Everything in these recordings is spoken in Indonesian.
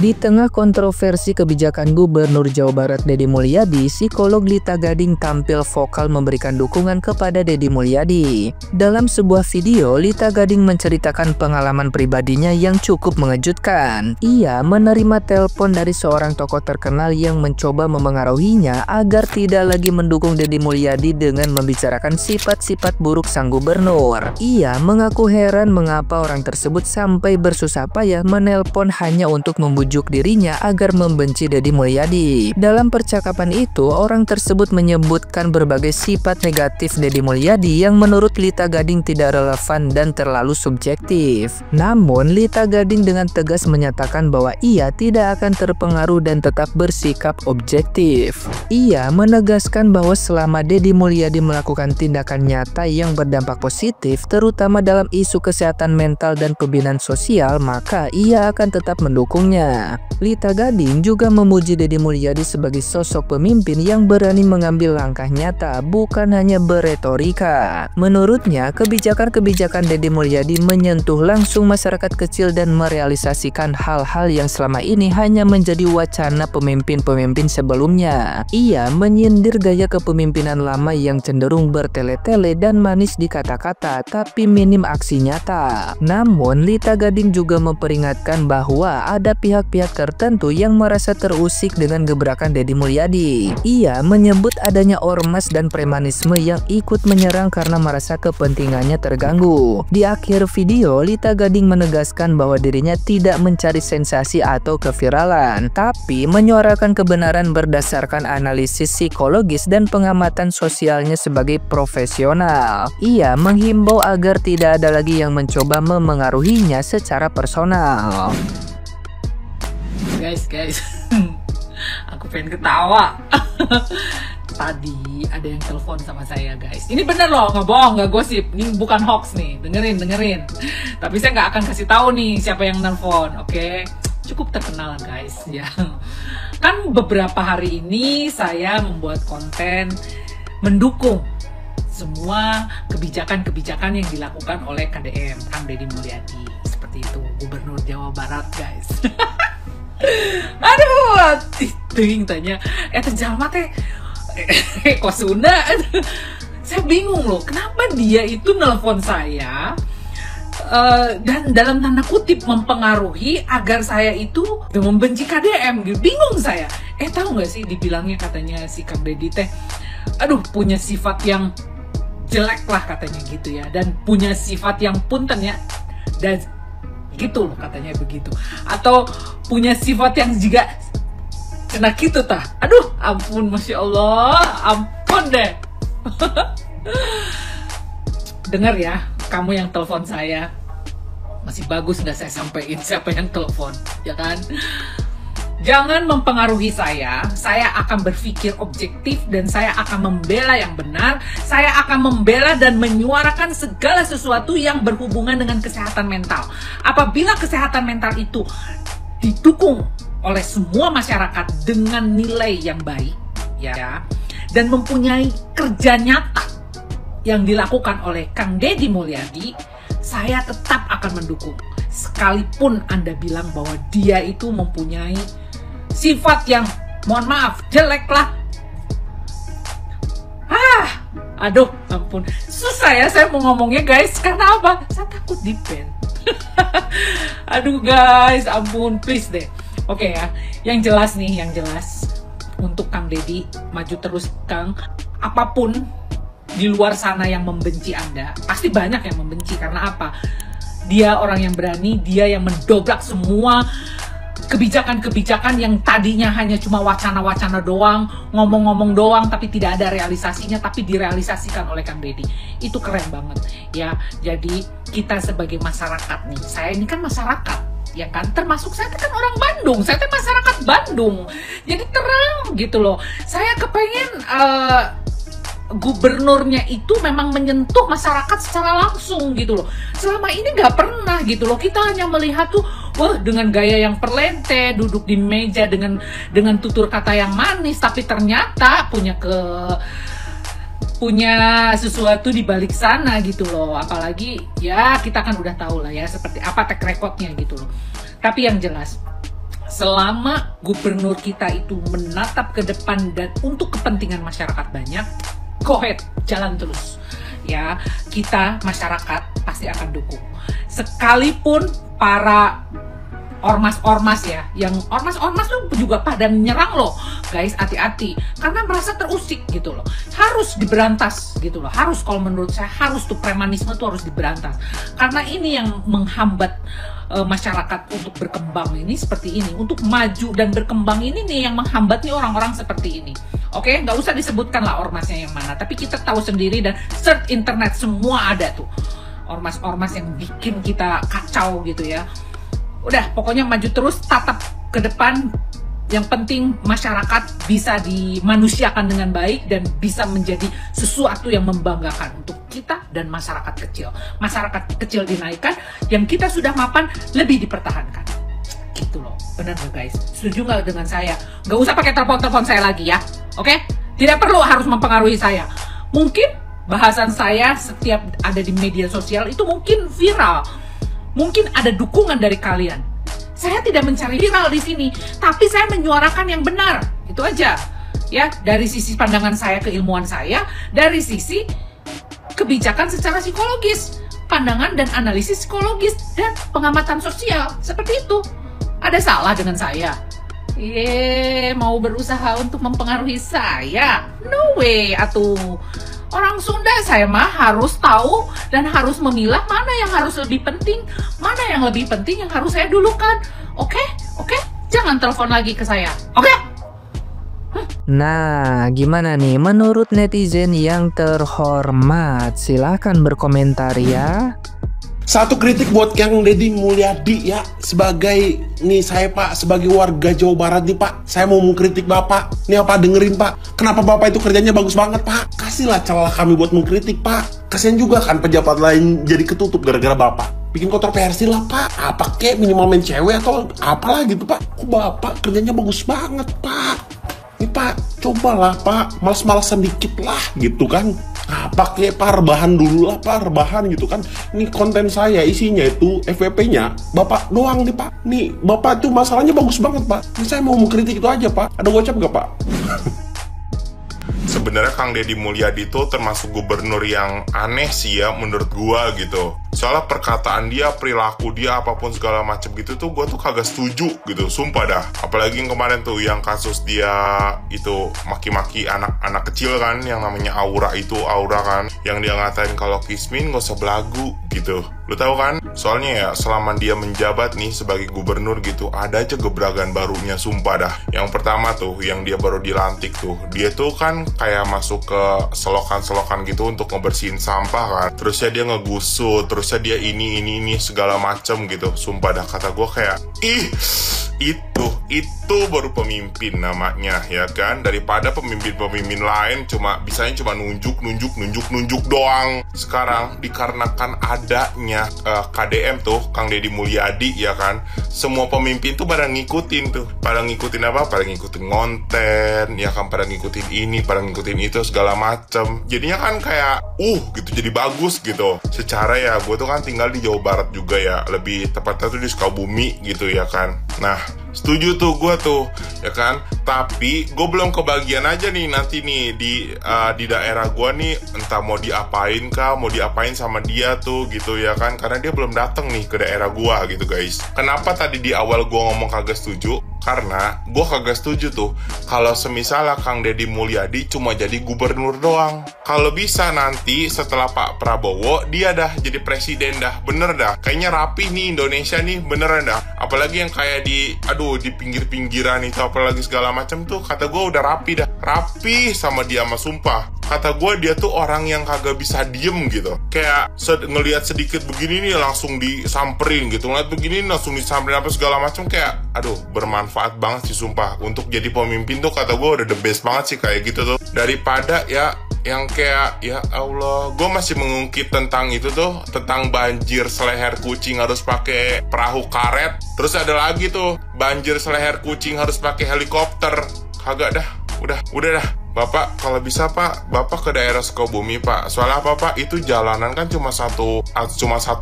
Di tengah kontroversi kebijakan Gubernur Jawa Barat Deddy Mulyadi, psikolog Lita Gading tampil vokal memberikan dukungan kepada Deddy Mulyadi. Dalam sebuah video, Lita Gading menceritakan pengalaman pribadinya yang cukup mengejutkan. Ia menerima telepon dari seorang tokoh terkenal yang mencoba memengaruhinya agar tidak lagi mendukung Deddy Mulyadi dengan membicarakan sifat-sifat buruk sang gubernur. Ia mengaku heran mengapa orang tersebut sampai bersusah payah menelpon hanya untuk membujuk dirinya agar membenci Deddy Mulyadi. Dalam percakapan itu, orang tersebut menyebutkan berbagai sifat negatif Deddy Mulyadi yang menurut Lita Gading tidak relevan dan terlalu subjektif. Namun, Lita Gading dengan tegas menyatakan bahwa ia tidak akan terpengaruh dan tetap bersikap objektif. Ia menegaskan bahwa selama Deddy Mulyadi melakukan tindakan nyata yang berdampak positif, terutama dalam isu kesehatan mental dan pembinaan sosial, maka ia akan tetap mendukungnya. Lita Gading juga memuji Deddy Mulyadi sebagai sosok pemimpin yang berani mengambil langkah nyata, bukan hanya beretorika. Menurutnya, kebijakan-kebijakan Deddy Mulyadi menyentuh langsung masyarakat kecil dan merealisasikan hal-hal yang selama ini hanya menjadi wacana pemimpin-pemimpin sebelumnya. Ia menyindir gaya kepemimpinan lama yang cenderung bertele-tele dan manis di kata-kata, tapi minim aksi nyata. Namun, Lita Gading juga memperingatkan bahwa ada pihak-pihak tertentu yang merasa terusik dengan gebrakan Deddy Mulyadi. Ia menyebut adanya ormas dan premanisme yang ikut menyerang karena merasa kepentingannya terganggu. Di akhir video, Lita Gading menegaskan bahwa dirinya tidak mencari sensasi atau keviralan, tapi menyuarakan kebenaran berdasarkan analisis psikologis dan pengamatan sosialnya sebagai profesional. Ia menghimbau agar tidak ada lagi yang mencoba memengaruhinya secara personal. Guys, aku pengen ketawa. Tadi ada yang telepon sama saya, guys. Ini bener loh, nggak bohong, nggak gosip. Ini bukan hoax nih, dengerin. Tapi saya nggak akan kasih tahu nih siapa yang telepon, oke? Cukup terkenal, guys. Ya, kan beberapa hari ini saya membuat konten mendukung semua kebijakan-kebibijakan yang dilakukan oleh KDM, Kang Deddy Mulyadi. Seperti itu, Gubernur Jawa Barat, guys. Aduh, ting tanya, terjalma teh, kok Sunda? Saya bingung loh, kenapa dia itu nelpon saya dan dalam tanda kutip mempengaruhi agar saya itu membenci KDM. Bingung saya. Tahu nggak sih, dibilangnya katanya si Kang Deddy teh, aduh, punya sifat yang jelek lah katanya gitu ya, dan punya sifat yang punten ya, dan gitu loh katanya begitu, atau punya sifat yang juga kena gitu tah. Aduh, ampun, Masya Allah, ampun deh. Dengar ya, kamu yang telepon saya, masih bagus nggak saya sampaikan siapa yang telepon, ya kan? Jangan mempengaruhi saya akan berpikir objektif dan saya akan membela yang benar, saya akan membela dan menyuarakan segala sesuatu yang berhubungan dengan kesehatan mental. Apabila kesehatan mental itu didukung oleh semua masyarakat dengan nilai yang baik, ya, dan mempunyai kerja nyata yang dilakukan oleh Kang Deddy Mulyadi, saya tetap akan mendukung. Sekalipun Anda bilang bahwa dia itu mempunyai sifat yang, mohon maaf, jelek lah. Aduh, ampun. Susah ya saya mau ngomongnya, guys. Karena apa? Saya takut di-ban. Aduh, guys, ampun, please deh. Oke ya, yang jelas nih, yang jelas. Untuk Kang Deddy, maju terus, Kang. Apapun di luar sana yang membenci Anda, pasti banyak yang membenci. Karena apa? Dia orang yang berani, dia yang mendobrak semua kebijakan-kebijakan yang tadinya hanya cuma wacana-wacana doang, ngomong-ngomong doang, tapi tidak ada realisasinya, tapi direalisasikan oleh Kang Deddy. Itu keren banget ya. Jadi kita sebagai masyarakat nih, saya ini kan masyarakat, ya kan, termasuk saya kan orang Bandung, saya kan masyarakat Bandung, jadi terang gitu loh. Saya kepengen gubernurnya itu memang menyentuh masyarakat secara langsung gitu loh. Selama ini nggak pernah gitu loh. Kita hanya melihat tuh, wah, dengan gaya yang perlente, duduk di meja dengan tutur kata yang manis, tapi ternyata punya sesuatu di balik sana gitu loh. Apalagi ya kita kan udah tahu lah ya seperti apa track recordnya gitu loh. Tapi yang jelas, selama gubernur kita itu menatap ke depan dan untuk kepentingan masyarakat banyak, go ahead, jalan terus. Ya, kita masyarakat pasti akan dukung. Sekalipun para ormas-ormas ya, yang ormas-ormas tuh juga pada menyerang loh, guys, hati-hati, karena merasa terusik gitu loh, harus diberantas gitu loh, harus, kalau menurut saya harus tuh, premanisme tuh harus diberantas, karena ini yang menghambat masyarakat untuk berkembang ini, seperti ini, untuk maju dan berkembang ini nih yang menghambat nih orang-orang seperti ini. Oke, nggak usah disebutkan lah ormasnya yang mana, tapi kita tahu sendiri dan search internet semua ada tuh ormas-ormas yang bikin kita kacau gitu ya. Udah, pokoknya maju terus, tatap ke depan. Yang penting masyarakat bisa dimanusiakan dengan baik dan bisa menjadi sesuatu yang membanggakan untuk kita dan masyarakat kecil. Masyarakat kecil dinaikkan, yang kita sudah mapan lebih dipertahankan. Gitu loh, bener gak guys? Setuju gak dengan saya? Gak usah pakai telepon-telepon saya lagi ya, oke? Tidak perlu harus mempengaruhi saya. Mungkin bahasan saya setiap ada di media sosial itu mungkin viral. Mungkin ada dukungan dari kalian. Saya tidak mencari viral di sini, tapi saya menyuarakan yang benar. Itu aja. Ya, dari sisi pandangan saya, keilmuan saya, dari sisi kebijakan secara psikologis, pandangan dan analisis psikologis dan pengamatan sosial. Seperti itu. Ada salah dengan saya? Mau berusaha untuk mempengaruhi saya? No way, atuh. Orang Sunda saya mah harus tahu dan harus memilah mana yang harus lebih penting, mana yang lebih penting yang harus saya dulukan. Oke? Jangan telepon lagi ke saya. Oke? Nah, gimana nih menurut netizen yang terhormat? Silahkan berkomentar ya. Satu kritik buat Kang Deddy Mulyadi ya, sebagai nih saya Pak, sebagai warga Jawa Barat nih Pak, saya mau mengkritik Bapak. Nih apa dengerin Pak, kenapa Bapak itu kerjanya bagus banget Pak? Kasihlah celah kami buat mengkritik Pak. Kasian juga kan pejabat lain jadi ketutup gara-gara Bapak. Bikin kontroversi lah Pak, apa kek minimal main cewek atau apalah gitu Pak. Kok Bapak kerjanya bagus banget Pak? Nih Pak, cobalah Pak, males-malesan dikit lah gitu kan. Apa kek Pak, rebahan dulu lah Pak, rebahan gitu kan. Ini konten saya isinya itu FVP-nya Bapak doang nih Pak. Nih Bapak tuh masalahnya bagus banget Pak. Ini saya mau mengkritik itu aja Pak. Ada gocap gak Pak? Sebenarnya Kang Deddy Mulyadi itu termasuk gubernur yang aneh sih ya menurut gua gitu. Soalnya perkataan dia, perilaku dia, apapun segala macam gitu tuh gua tuh kagak setuju gitu, sumpah dah. Apalagi yang kemarin tuh yang kasus dia itu maki-maki anak-anak kecil kan, yang namanya Aura kan, yang dia ngatain kalau Kismin gak usah belagu gitu. Lu tahu kan? Soalnya ya selama dia menjabat nih sebagai gubernur gitu, ada aja gebrakan barunya, sumpah dah. Yang pertama tuh yang dia baru dilantik tuh, dia tuh kan kayak masuk ke selokan-selokan gitu untuk ngebersihin sampah kan. Terusnya dia ngegusut, terusnya dia ini segala macem gitu. Sumpah dah, kata gue kayak itu baru pemimpin namanya ya kan. Daripada pemimpin lain bisanya cuma nunjuk doang. Sekarang dikarenakan adanya KDM tuh, Kang Deddy Mulyadi ya kan, semua pemimpin tuh pada ngikutin tuh. Pada ngikutin apa? Pada ngikutin konten ya kan, pada ngikutin ini, pada ngikutin itu segala macem. Jadinya kan kayak gitu, jadi bagus gitu. Secara ya gue tuh kan tinggal di Jawa Barat juga ya, lebih tepatnya tuh di Sukabumi gitu ya kan. Nah, setuju tuh gue tuh ya kan, tapi gue belum kebagian aja nih nanti nih di daerah gue nih, entah mau diapain kah, mau diapain sama dia tuh gitu ya kan, karena dia belum dateng nih ke daerah gue gitu guys. Kenapa tadi di awal gue ngomong kagak setuju? Karena gue kagak setuju tuh kalau semisalnya Kang Deddy Mulyadi cuma jadi gubernur doang. Kalau bisa nanti setelah Pak Prabowo dia dah jadi presiden dah, bener dah. Kayaknya rapi nih Indonesia nih, beneran dah. Apalagi yang kayak di pinggir-pinggiran itu, apalagi segala macam tuh, kata gue udah rapi dah. Rapi sama dia mah, sumpah. Kata gue dia tuh orang yang kagak bisa diem gitu. Kayak ngelihat sedikit begini nih langsung disamperin gitu. Ngeliat begini langsung disamperin apa segala macam, kayak bermanfaat banget sih sumpah. Untuk jadi pemimpin tuh kata gue udah the best banget sih kayak gitu tuh. Daripada ya yang kayak ya Allah, gue masih mengungkit tentang itu tuh, tentang banjir seleher kucing harus pakai perahu karet. Terus ada lagi tuh banjir seleher kucing harus pakai helikopter. Kagak dah, udah dah. Bapak kalau bisa Pak, Bapak ke daerah Sukabumi Pak. Soalnya apa Pak, itu jalanan kan cuma satu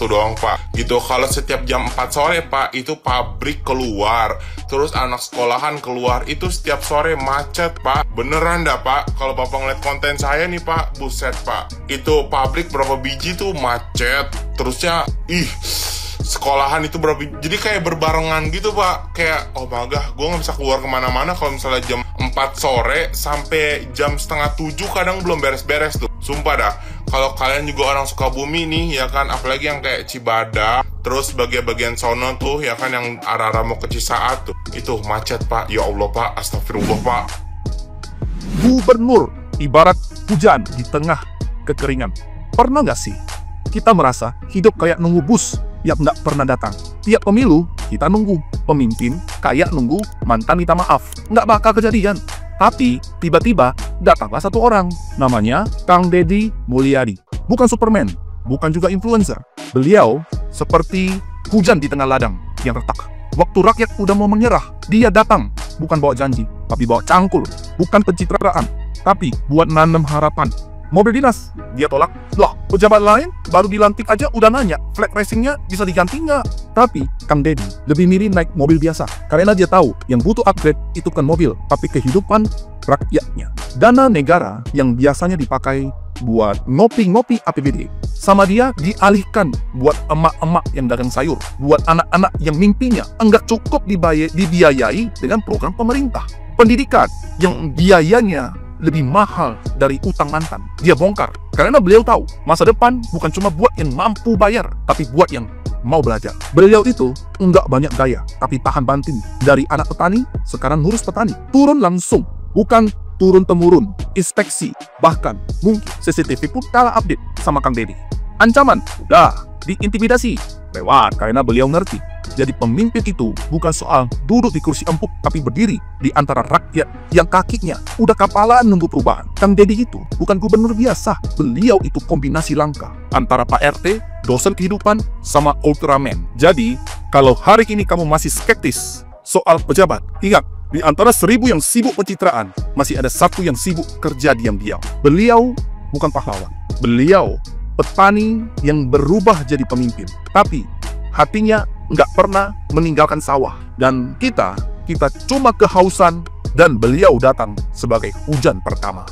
doang Pak. Gitu, kalau setiap jam 4 sore Pak, itu pabrik keluar. Terus anak sekolahan keluar, itu setiap sore macet Pak. Beneran dah Pak, kalau Bapak ngeliat konten saya nih Pak, buset Pak. Itu pabrik berapa biji tuh macet. Terusnya, sekolahan itu berapa, jadi kayak berbarengan gitu Pak. Kayak, oh magah, gue gak bisa keluar kemana-mana kalau misalnya jam 4 sore sampai jam setengah 7 kadang belum beres-beres tuh. Sumpah dah, kalau kalian juga orang Sukabumi nih, ya kan, apalagi yang kayak Cibadak, terus bagian-bagian sono tuh, ya kan, yang arah-arah mau ke Cisaat tuh, itu macet Pak. Ya Allah Pak, astagfirullah Pak. Gubernur ibarat hujan di tengah kekeringan. Pernah nggak sih kita merasa hidup kayak nunggu bus yang nggak pernah datang? Tiap pemilu kita nunggu pemimpin kayak nunggu mantan minta maaf. Nggak bakal kejadian. Tapi tiba-tiba datanglah satu orang, namanya Kang Deddy Mulyadi. Bukan Superman, bukan juga influencer. Beliau seperti hujan di tengah ladang yang retak. Waktu rakyat udah mau menyerah, dia datang. Bukan bawa janji, tapi bawa cangkul. Bukan pencitraan, tapi buat nanam harapan. Mobil dinas, dia tolak. Loh, pejabat lain baru dilantik aja udah nanya, flag racingnya bisa diganti nggak? Tapi Kang Deddy lebih milih naik mobil biasa, karena dia tahu yang butuh upgrade itu bukan mobil, tapi kehidupan rakyatnya. Dana negara yang biasanya dipakai buat ngopi-ngopi APBD, sama dia dialihkan buat emak-emak yang dagang sayur, buat anak-anak yang mimpinya enggak cukup dibiayai dengan program pemerintah. Pendidikan yang biayanya lebih mahal dari utang mantan, dia bongkar. Karena beliau tahu, masa depan bukan cuma buat yang mampu bayar, tapi buat yang mau belajar. Beliau itu enggak banyak gaya, tapi tahan banting. Dari anak petani, sekarang ngurus petani. Turun langsung, bukan turun-temurun, inspeksi. Bahkan, mungkin CCTV pun kalah update sama Kang Deddy. Ancaman, udah, diintimidasi. Lewat, karena beliau ngerti. Jadi pemimpin itu bukan soal duduk di kursi empuk, tapi berdiri di antara rakyat yang kakinya udah kapalan nunggu perubahan. Kang Deddy itu bukan gubernur biasa. Beliau itu kombinasi langka antara Pak RT, dosen kehidupan, sama Ultraman. Jadi, kalau hari ini kamu masih skeptis soal pejabat, ingat, di antara 1000 yang sibuk pencitraan, masih ada satu yang sibuk kerja diam-diam. Beliau bukan pahlawan. Beliau petani yang berubah jadi pemimpin. Tapi hatinya nggak pernah meninggalkan sawah. Dan kita cuma kehausan, dan beliau datang sebagai hujan pertama.